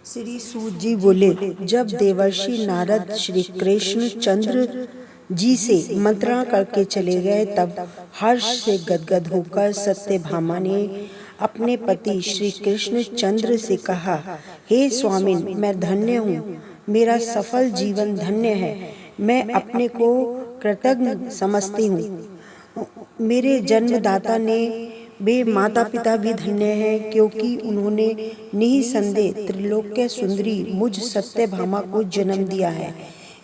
श्री सूत जी बोले, जब देवर्षि नारद श्री कृष्ण चंद्र जी से मंत्रणा करके चले गए, तब हर्ष से गदगद होकर सत्यभामा ने अपने पति श्री कृष्ण चंद्र से कहा, हे स्वामिन, मैं धन्य हूँ, मेरा सफल जीवन धन्य है। मैं अपने को कृतज्ञ समझती हूँ। मेरे जन्मदाता ने वे माता पिता भी धन्य हैं, क्योंकि उन्होंने निसंदेह त्रिलोक्य सुंदरी मुझ सत्यभामा को जन्म दिया है।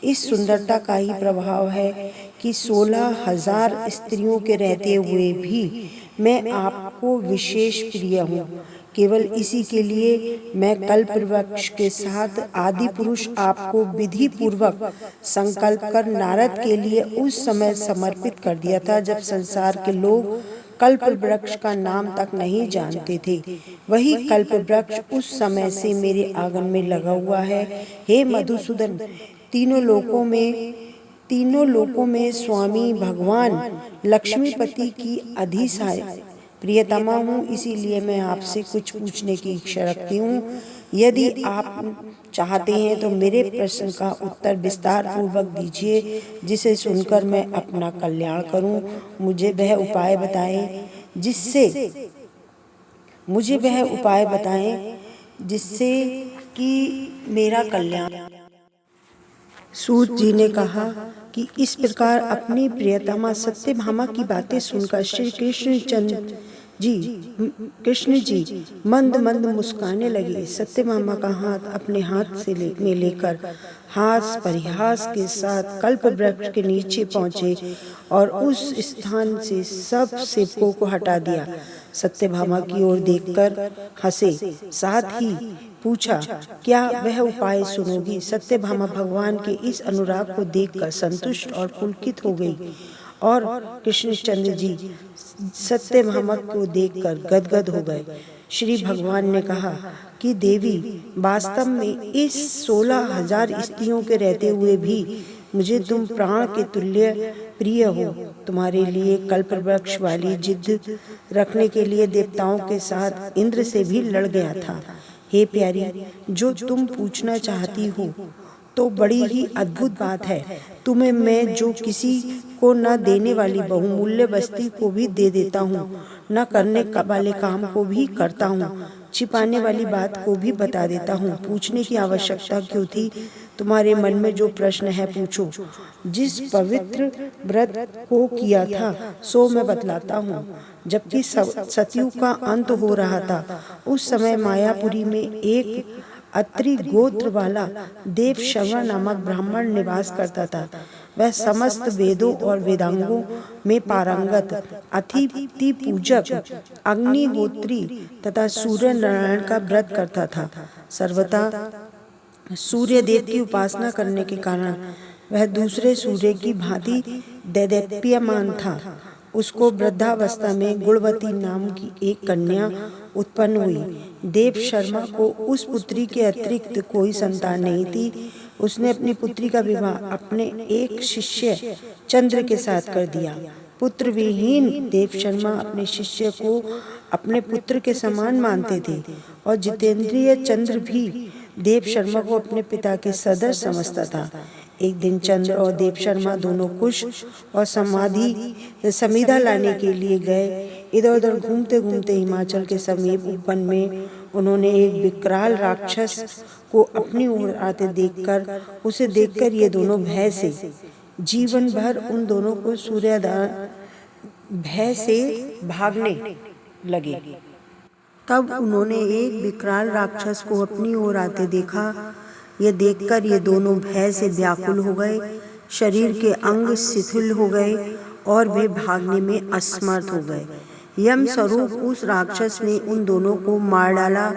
इस सुंदरता का ही प्रभाव है कि 16,000 स्त्रियों के रहते हुए भी मैं आपको विशेष प्रिय हूँ। केवल इसी के लिए मैं कल्प वृक्ष के साथ आदि पुरुष आपको विधि पूर्वक संकल्प कर नारद के लिए उस समय समर्पित कर दिया था, जब संसार के लोग कल्प वृक्ष का नाम तक नहीं जानते थे। वही कल्प वृक्ष उस समय से मेरे आंगन में लगा हुआ है। हे मधुसूदन, तीनों लोकों में स्वामी भगवान लक्ष्मीपति की अधिसाय प्रियतमा हूँ, इसीलिए मैं आपसे कुछ पूछने की इच्छा रखती हूँ। यदि आप चाहते हैं तो मेरे प्रश्न का उत्तर विस्तार पूर्वक दीजिए, जिसे सुनकर मैं अपना कल्याण करूं। मुझे वह उपाय बताएं जिससे कि मेरा कल्याण। सूत जी ने कहा कि इस प्रकार अपनी प्रियतमा सत्यभामा की बातें सुनकर श्री कृष्ण जी मंद मंद मुस्काने लगे। सत्यभामा का हाथ अपने हाथ से लेकर हास परिहास के साथ कल्प वृक्ष के नीचे पहुंचे और उस स्थान से सब सेवकों को हटा दिया। सत्यभामा की ओर देखकर हंसे, साथ ही पूछा, क्या वह उपाय सुनोगी? सत्यभामा भगवान के इस अनुराग को देखकर संतुष्ट और पुलकित हो गई और कृष्णचंद्र जी सत्यभामा को देखकर गदगद हो गए। श्री भगवान ने कहा कि देवी, वास्तव में इस 16,000 स्त्रियों के रहते हुए भी मुझे तुम प्राण के तुल्य प्रिय हो। तुम्हारे लिए कल्प वृक्ष वाली जिद रखने के लिए देवताओं के साथ इंद्र से भी लड़ गया था। हे प्यारी, जो तुम पूछना चाहती हो तो बड़ी ही अद्भुत बात है। तुम्हें मैं जो किसी को न देने वाली बहुमूल्य वस्तु को भी दे देता हूँ, न करने वाले काम को भी करता हूँ, छिपाने वाली बात को भी बता देता हूँ। पूछने की आवश्यकता क्यों थी? तुम्हारे मन में जो प्रश्न है पूछो। जिस पवित्र व्रत को किया था सो मैं बतलाता हूँ। जबकि सतयुग का अंत हो रहा था, उस समय मायापुरी में एक अत्रि गोत्र वाला देवशर्मा नामक ब्राह्मण निवास करता था। वह समस्त वेदों और वेदांगों में पारंगत, अतिथि पूजक, अग्निहोत्री तथा सूर्य नारायण का व्रत करता था। सर्वथा सूर्य देव की उपासना करने के कारण वह दूसरे सूर्य की भांति दैदीप्यमान था। उसको वृद्धावस्था में गुणवती नाम की एक कन्या उत्पन्न हुई। देव शर्मा को उस पुत्री के अतिरिक्त कोई संतान नहीं थी। उसने अपनी पुत्री का विवाह अपने एक शिष्य चंद्र के साथ कर दिया। पुत्र विहीन देव शर्मा अपने शिष्य को अपने पुत्र के समान मानते थे और जितेंद्रिय चंद्र भी देव शर्मा को अपने पिता के सदृश समझता था। एक दिन चंद्र और देव शर्मा दोनों कुश और समीधा लाने के लिए गए। इधर उधर घूमते घूमते हिमाचल के समीप वन में उन्होंने एक विकराल राक्षस को अपनी ओर आते देखकर ये दोनों भय से जीवन भर उन दोनों को भय से भागने लगे। तब उन्होंने एक विकराल राक्षस को अपनी ओर आते देखा। यह देखकर ये दोनों भय से व्याकुल हो गए, शरीर के अंग शिथिल हो गए और वे भागने में असमर्थ हो गए। यम स्वरूप उस राक्षस ने उन दोनों को मार डाला।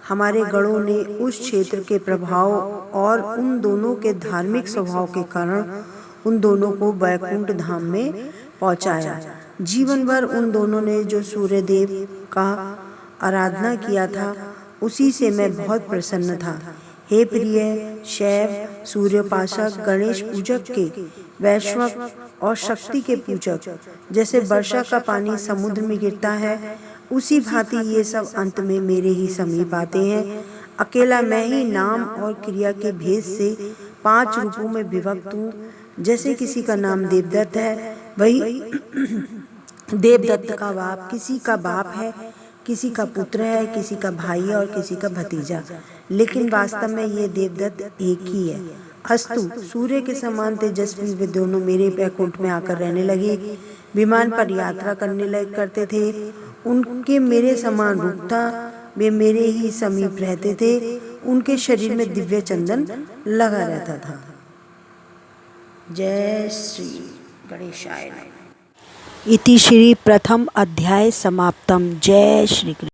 हमारे गणों ने उस क्षेत्र के प्रभाव और उन दोनों के धार्मिक स्वभाव के कारण उन दोनों को वैकुंठ धाम में पहुंचाया। जीवन भर उन दोनों ने जो सूर्य देव का आराधना किया था, उसी से मैं बहुत प्रसन्न था। हे प्रिय, शैव, सूर्योपासक, गणेश पूजक के वैश्वक और शक्ति के पूजक, जैसे वर्षा का पानी समुद्र में गिरता है, उसी भांति ये सब अंत में मेरे ही समीप आते हैं। अकेला मैं ही नाम और क्रिया के भेद से 5 रूपों में विभक्त हूँ। जैसे किसी का नाम देवदत्त है, वही देवदत्त का बाप किसी का बाप है, किसी का पुत्र है, किसी का भाई है और किसी का भतीजा, लेकिन वास्तव में ये देवदत्त एक ही है। अस्तु, सूर्य के समान तेजस्वी वे दोनों मेरे बैकुंठ में आकर रहने लगे। विमान पर यात्रा करते थे। उनके मेरे समान रूप था, वे मेरे ही समीप रहते थे। उनके शरीर में दिव्य चंदन लगा रहता था। जय श्री गणेशाय नमः। इति श्री प्रथम अध्याय समाप्तम। जय श्री कृष्ण।